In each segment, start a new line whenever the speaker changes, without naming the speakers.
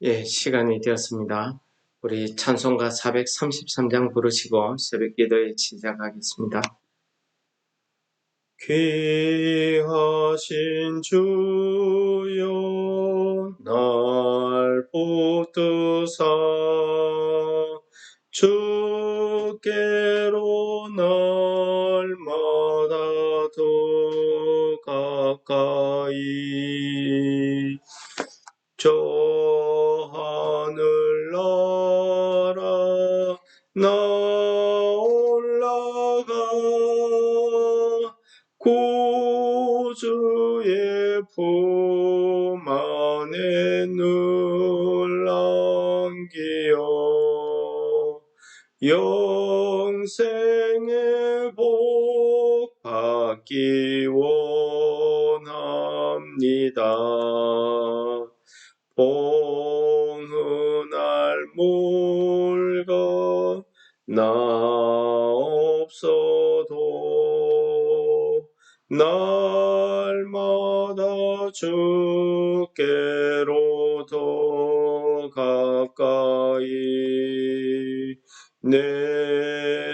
예, 시간이 되었습니다. 우리 찬송가 433장 부르시고 새벽 기도에 시작하겠습니다. 귀하신 주여 날 붙드사 주께로 날마다 더 가까이 저 하늘나라 나 올라가 구주의 품 안에 늘 안기어 영생의 복 받기 원합니다. 오늘 물건 나 없어도 날마다 주께로 더 가까이 내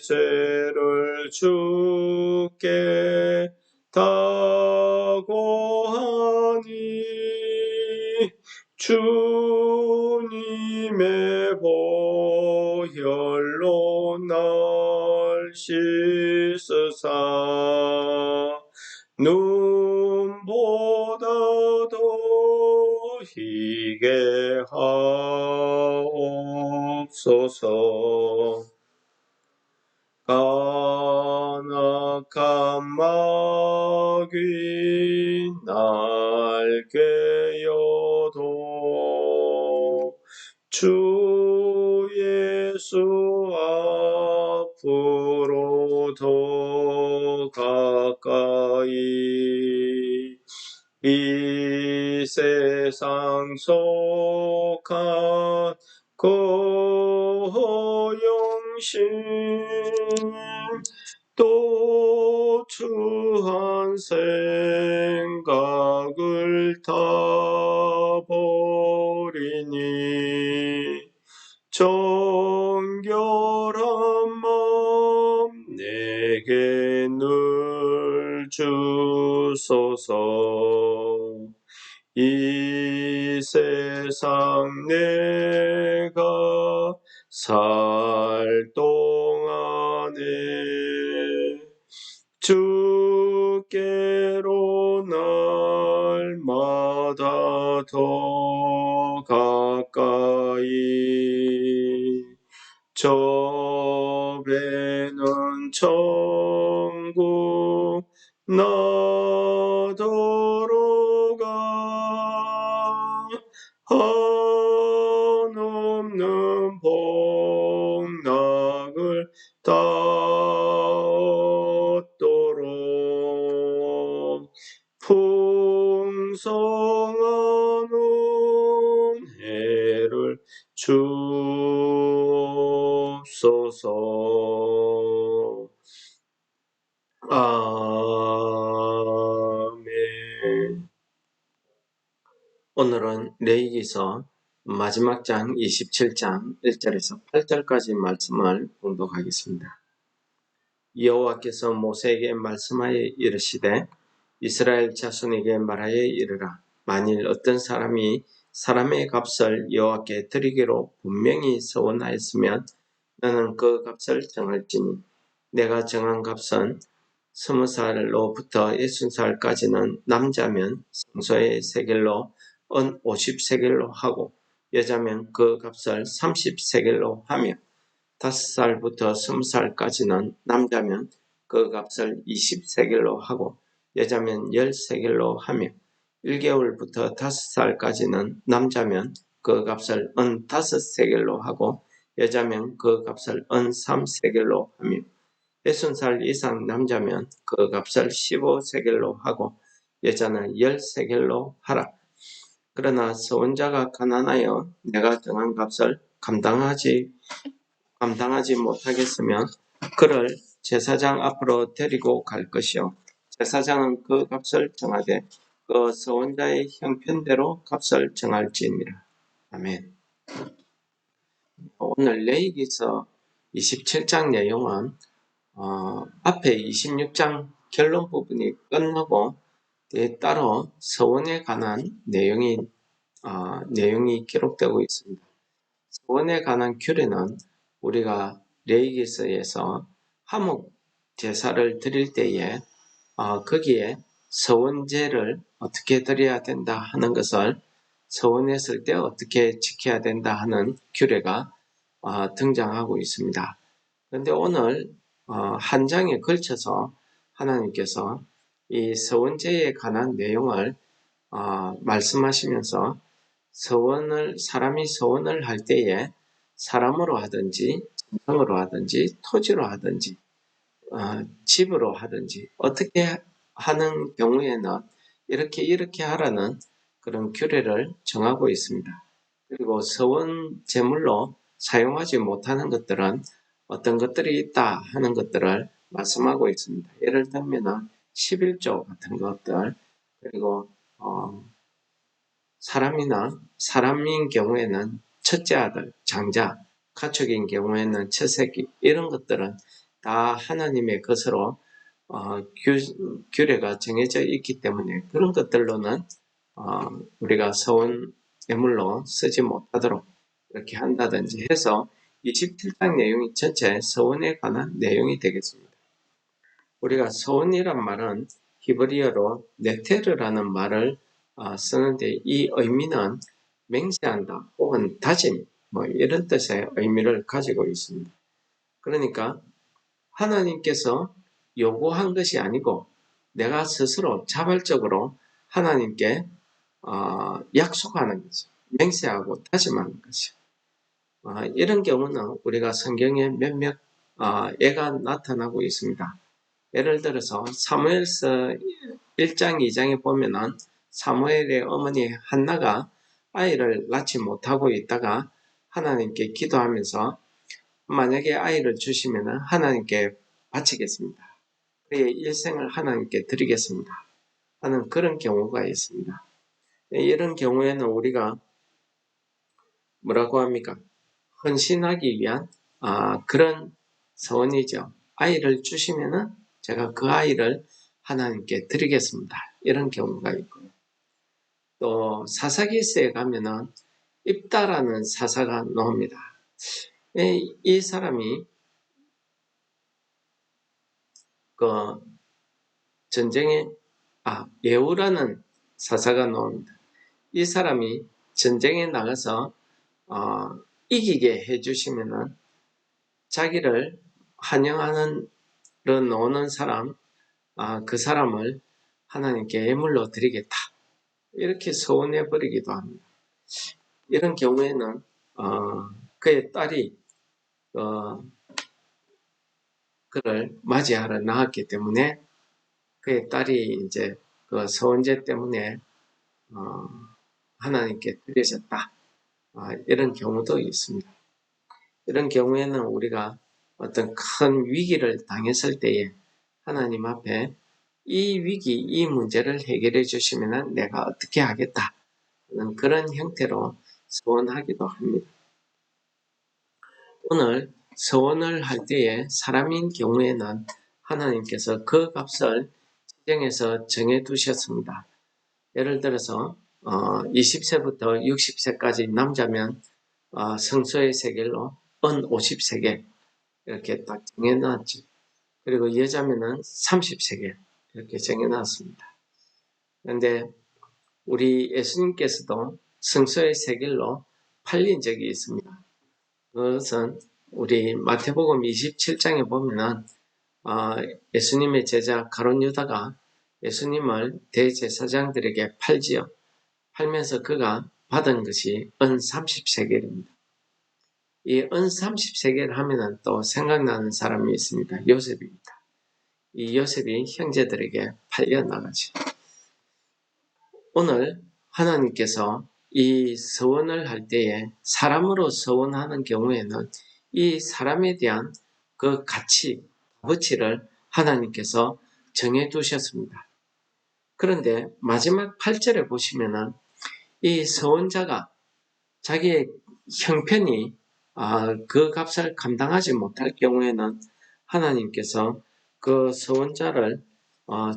죄를 주께 다 고하니 주님의 보혈로 날 씻으사 눈보다 더 희게 하옵소서. 까나간 마귀 날 꿰어도 주 예수 앞으로 더 가까이 이 세상 속한 고용심 또 추한 생각을 다 버리니 정결한 마음 내게 늘 주소서. 이 세상 내가 살 동안에 주께로 날마다 더 가까이 저 배는 천국 나더러 가 한없는 복락을 다 얻도록 풍성한 은혜를 주옵소서. 아멘. 오늘은 레위기서 마지막 장 27장 1절에서 8절까지 말씀을 봉독하겠습니다. 여호와께서 모세에게 말씀하여 이르시되 이스라엘 자손에게 말하여 이르라. 만일 어떤 사람이 사람의 값을 여호와께 드리기로 분명히 서원하였으면 너는 그 값을 정할지니 내가 정한 값은 20살로부터 60살까지는 남자면 성소의 세겔로 은 50세겔로 하고 여자면 그 값을 30세겔로 하며 5살부터 20살까지는 남자면 그 값을 20세겔로 하고 여자면 10세겔로 하며 1개월부터 5살까지는 남자면 그 값을 5세겔로 하고 여자면 그 값을 3세겔로 하며 60살 이상 남자면 그 값을 15세겔로 하고 여자는 10세겔로 하라. 그러나 서원자가 가난하여 내가 정한 값을 감당하지 못하겠으면 그를 제사장 앞으로 데리고 갈 것이요 제사장은 그 값을 정하되 그 서원자의 형편대로 값을 정할지니라. 아멘. 오늘 레위기서 27장 내용은 앞에 26장 결론 부분이 끝나고 따로 서원에 관한 내용이 기록되고 있습니다. 서원에 관한 규례는 우리가 레위기서에서 화목 제사를 드릴 때에 거기에 서원제를 어떻게 드려야 된다 하는 것을 서원했을 때 어떻게 지켜야 된다 하는 규례가 등장하고 있습니다. 그런데 오늘 한 장에 걸쳐서 하나님께서 이 서원제에 관한 내용을 말씀하시면서 사람이 서원을 할 때에 사람으로 하든지 정성으로 하든지 토지로 하든지 집으로 하든지 어떻게 하는 경우에는 이렇게 하라는 그런 규례를 정하고 있습니다. 그리고 서원 제물로 사용하지 못하는 것들은 어떤 것들이 있다 하는 것들을 말씀하고 있습니다. 예를 들면 11조 같은 것들, 그리고 사람인 경우에는 첫째 아들, 장자, 가축인 경우에는 첫새끼, 이런 것들은 다 하나님의 것으로 규례가 정해져 있기 때문에 그런 것들로는 우리가 서원 예물로 쓰지 못하도록 이렇게 한다든지 해서 27장 내용이 전체 서원에 관한 내용이 되겠습니다. 우리가 서원이란 말은 히브리어로 네테르라는 말을 쓰는데 이 의미는 맹세한다 혹은 다짐 이런 뜻의 의미를 가지고 있습니다. 그러니까 하나님께서 요구한 것이 아니고 내가 스스로 자발적으로 하나님께 약속하는 거죠. 맹세하고 다짐하는 거죠. 이런 경우는 우리가 성경에 몇몇 예가 나타나고 있습니다. 예를 들어서 사무엘서 1장 2장에 보면은 사무엘의 어머니 한나가 아이를 낳지 못하고 있다가 하나님께 기도하면서 만약에 아이를 주시면 하나님께 바치겠습니다. 그의 일생을 하나님께 드리겠습니다 하는 그런 경우가 있습니다. 이런 경우에는 우리가 뭐라고 합니까? 헌신하기 위한 그런 서원이죠. 아이를 주시면은 제가 그 아이를 하나님께 드리겠습니다. 이런 경우가 있고요. 또 사사기서에 가면은 입다라는 사사가 나옵니다. 이 사람이 그 전쟁에 예후라는 사사가 나옵니다. 이 사람이 전쟁에 나가서 이기게 해주시면은 자기를 환영하는 나오는 사람, 그 사람을 하나님께 예물로 드리겠다. 이렇게 서원해 버리기도 합니다. 이런 경우에는 그의 딸이 그를 맞이하러 나왔기 때문에 그의 딸이 이제 그 서원제 때문에 하나님께 드려졌다. 이런 경우도 있습니다. 이런 경우에는 우리가 어떤 큰 위기를 당했을 때에 하나님 앞에 이 위기, 이 문제를 해결해 주시면 내가 어떻게 하겠다. 그런 형태로 서원하기도 합니다. 오늘 서원을 할 때에 사람인 경우에는 하나님께서 그 값을 지정해서 정해 두셨습니다. 예를 들어서 20세부터 60세까지 남자면 성소의 세겔로 은 50세겔 이렇게 딱 정해놨죠. 그리고 여자면은 30세겔 이렇게 정해놨습니다. 그런데 우리 예수님께서도 성소의 세겔로 팔린 적이 있습니다. 그것은 우리 마태복음 27장에 보면은 예수님의 제자 가룟 유다가 예수님을 대제사장들에게 팔지요. 팔면서 그가 받은 것이 은 30세겔입니다. 이 은 30세겔 하면은 또 생각나는 사람이 있습니다. 요셉입니다. 이 요셉이 형제들에게 팔려 나가죠. 오늘 하나님께서 이 서원을 할 때에 사람으로 서원하는 경우에는 이 사람에 대한 그 값어치를 하나님께서 정해 두셨습니다. 그런데 마지막 8절에 보시면은 이 서원자가 자기의 형편이 그 값을 감당하지 못할 경우에는 하나님께서 그 서원자를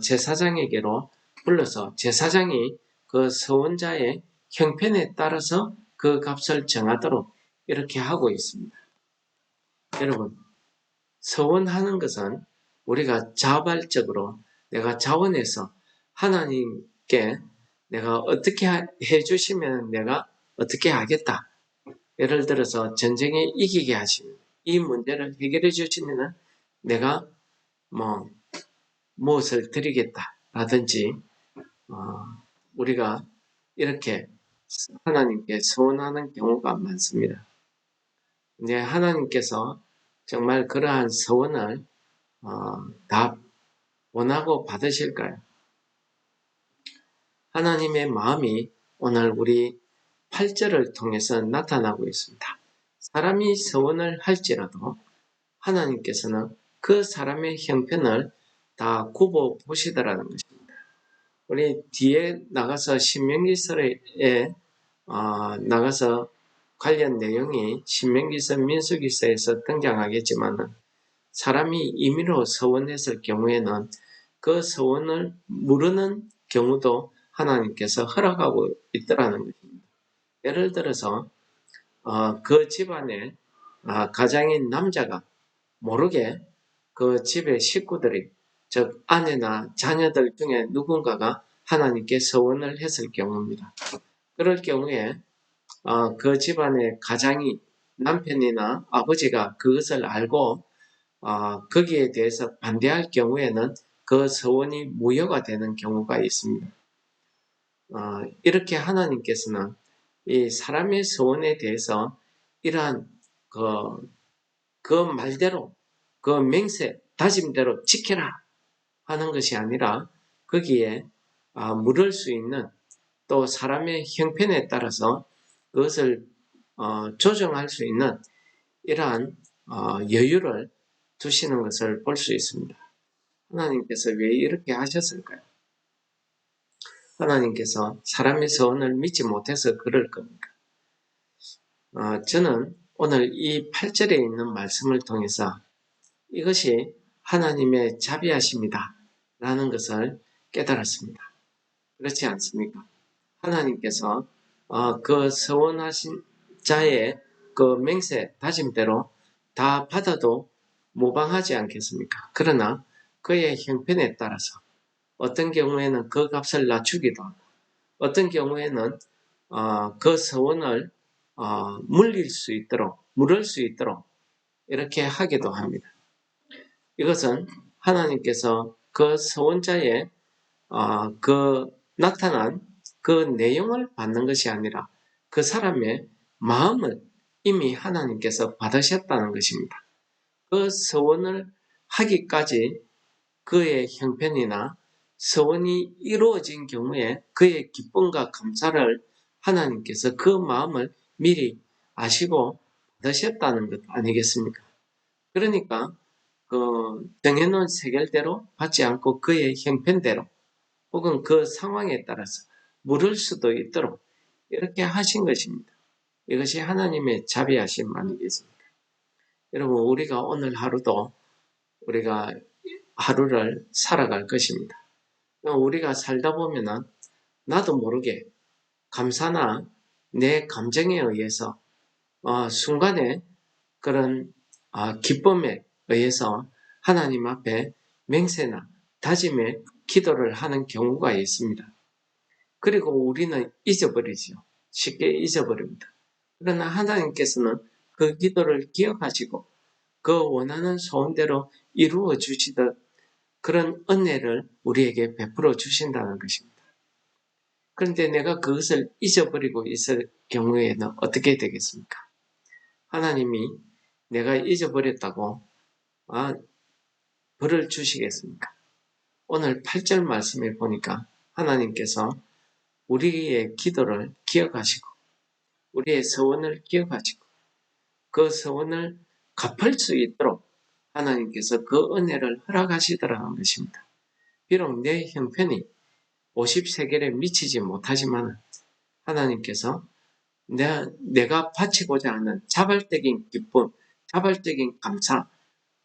제사장에게로 불러서 제사장이 그 서원자의 형편에 따라서 그 값을 정하도록 이렇게 하고 있습니다. 여러분, 서원하는 것은 우리가 자발적으로 내가 자원해서 하나님께 내가 어떻게 해주시면 내가 어떻게 하겠다. 예를 들어서 전쟁에 이기게 하시면 이 문제를 해결해 주시면 내가 무엇을 드리겠다라든지 우리가 이렇게 하나님께 서원하는 경우가 많습니다. 이제 하나님께서 정말 그러한 서원을 다 원하고 받으실까요? 하나님의 마음이 오늘 우리 8절을 통해서 나타나고 있습니다. 사람이 서원을 할지라도 하나님께서는 그 사람의 형편을 다 굽어 보시더라는 것입니다. 우리 뒤에 나가서 신명기서에 나가서 관련 내용이 신명기서 민수기서에서 등장하겠지만 사람이 임의로 서원했을 경우에는 그 서원을 무르는 경우도 하나님께서 허락하고 있더라는 것입니다. 예를 들어서 그 집안에 가장인 남자가 모르게 그 집의 식구들이 즉 아내나 자녀들 중에 누군가가 하나님께 서원을 했을 경우입니다. 그럴 경우에 그 집안의 가장이 남편이나 아버지가 그것을 알고 거기에 대해서 반대할 경우에는 그 서원이 무효가 되는 경우가 있습니다. 이렇게 하나님께서는 이 사람의 서원에 대해서 이러한 그 말대로 그 맹세, 다짐대로 지켜라 하는 것이 아니라 거기에 물을 수 있는 또 사람의 형편에 따라서 그것을 조정할 수 있는 이러한 여유를 두시는 것을 볼 수 있습니다. 하나님께서 왜 이렇게 하셨을까요? 하나님께서 사람의 서원을 믿지 못해서 그럴 겁니까? 저는 오늘 이 8절에 있는 말씀을 통해서 이것이 하나님의 자비하심이다 라는 것을 깨달았습니다. 그렇지 않습니까? 하나님께서 그 서원하신 자의 그 맹세, 다짐대로 다 받아도 모방하지 않겠습니까? 그러나 그의 형편에 따라서 어떤 경우에는 그 값을 낮추기도 하고 어떤 경우에는 그 서원을 물릴 수 있도록 이렇게 하기도 합니다. 이것은 하나님께서 그 서원자의 그 나타난 그 내용을 받는 것이 아니라 그 사람의 마음을 이미 하나님께서 받으셨다는 것입니다. 그 서원을 하기까지 그의 형편이나 서원이 이루어진 경우에 그의 기쁨과 감사를 하나님께서 그 마음을 미리 아시고 받으셨다는 것 아니겠습니까? 그러니까 정해놓은 세겔대로 받지 않고 그의 형편대로 혹은 그 상황에 따라서 물을 수도 있도록 이렇게 하신 것입니다. 이것이 하나님의 자비하심 아니겠습니까? 여러분, 우리가 오늘 하루도 우리가 하루를 살아갈 것입니다. 우리가 살다 보면은 나도 모르게 감사나 내 감정에 의해서 순간에 그런 기쁨에 의해서 하나님 앞에 맹세나 다짐의 기도를 하는 경우가 있습니다. 그리고 우리는 잊어버리죠. 쉽게 잊어버립니다. 그러나 하나님께서는 그 기도를 기억하시고 그 원하는 소원대로 이루어 주시듯 그런 은혜를 우리에게 베풀어 주신다는 것입니다. 그런데 내가 그것을 잊어버리고 있을 경우에는 어떻게 되겠습니까? 하나님이 내가 잊어버렸다고 벌을 주시겠습니까? 오늘 8절 말씀에 보니까 하나님께서 우리의 기도를 기억하시고 우리의 서원을 기억하시고 그 서원을 갚을 수 있도록 하나님께서 그 은혜를 허락하시더라는 것입니다. 비록 내 형편이 50세겔에 미치지 못하지만 하나님께서 내가 바치고자 하는 자발적인 기쁨, 자발적인 감사,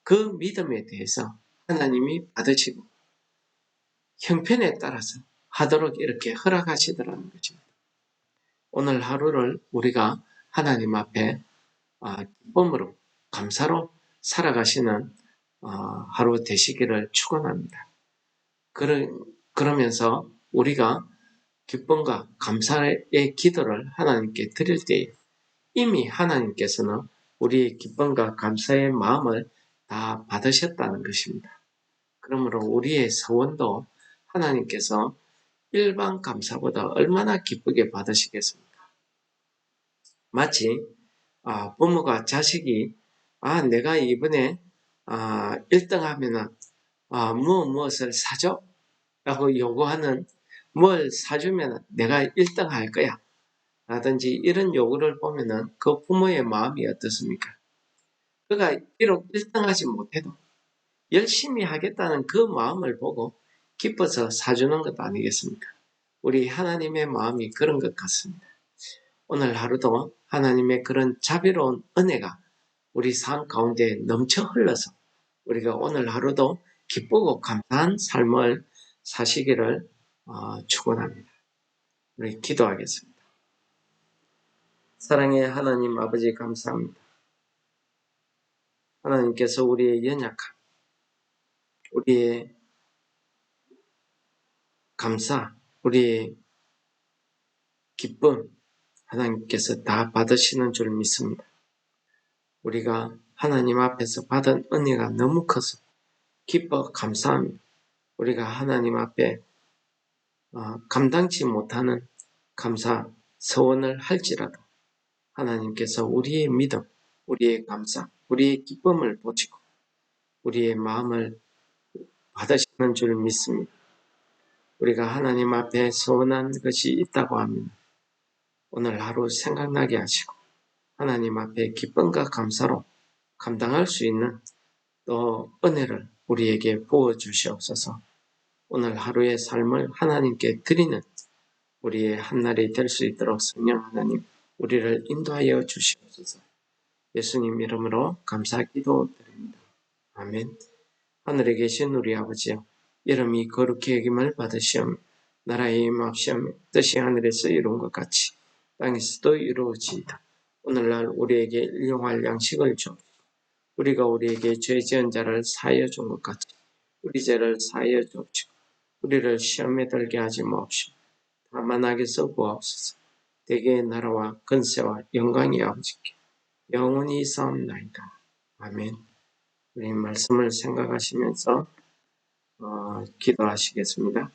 그 믿음에 대해서 하나님이 받으시고 형편에 따라서 하도록 이렇게 허락하시더라는 것입니다. 오늘 하루를 우리가 하나님 앞에 기쁨으로 감사로 살아가시는 하루 되시기를 축원합니다. 그러면서 우리가 기쁨과 감사의 기도를 하나님께 드릴 때에 이미 하나님께서는 우리의 기쁨과 감사의 마음을 다 받으셨다는 것입니다. 그러므로 우리의 서원도 하나님께서 일반 감사보다 얼마나 기쁘게 받으시겠습니까? 마치 부모가 자식이 내가 이번에 1등 하면은 무엇을 사줘? 라고 요구하는 뭘 사주면 내가 1등 할 거야. 라든지 이런 요구를 보면은 그 부모의 마음이 어떻습니까? 그가 비록 1등 하지 못해도 열심히 하겠다는 그 마음을 보고 기뻐서 사주는 것 아니겠습니까? 우리 하나님의 마음이 그런 것 같습니다. 오늘 하루도 하나님의 그런 자비로운 은혜가 우리 삶 가운데 넘쳐 흘러서 우리가 오늘 하루도 기쁘고 감사한 삶을 사시기를 축원합니다. 우리 기도하겠습니다. 사랑의 하나님 아버지 감사합니다. 하나님께서 우리의 연약함, 우리의 감사, 우리의 기쁨 하나님께서 다 받으시는 줄 믿습니다. 우리가 하나님 앞에서 받은 은혜가 너무 커서 기뻐 감사합니다. 우리가 하나님 앞에 감당치 못하는 감사, 서원을 할지라도 하나님께서 우리의 믿음, 우리의 감사, 우리의 기쁨을 보시고 우리의 마음을 받으시는 줄 믿습니다. 우리가 하나님 앞에 서원한 것이 있다고 하면 오늘 하루 생각나게 하시고 하나님 앞에 기쁨과 감사로 감당할 수 있는 또 은혜를 우리에게 부어주시옵소서. 오늘 하루의 삶을 하나님께 드리는 우리의 한날이 될 수 있도록 성령 하나님 우리를 인도하여 주시옵소서. 예수님 이름으로 감사 기도드립니다. 아멘. 하늘에 계신 우리 아버지여, 이름이 거룩히 여김을 받으시오며 나라의 임합시오며 뜻이 하늘에서 이룬 것 같이 땅에서도 이루어지이다. 오늘날 우리에게 일용할 양식을 주옵소서. 우리가 우리에게 죄 지은 자를 사하여 준 것 같이 우리 죄를 사하여 주옵시고 우리를 시험에 들게 하지 마옵시고 다만 악에서 구하옵소서. 대개의 나라와 근세와 영광이 아버지께 영원히 있사옵나이다. 아멘. 우리 말씀을 생각하시면서 기도하시겠습니다.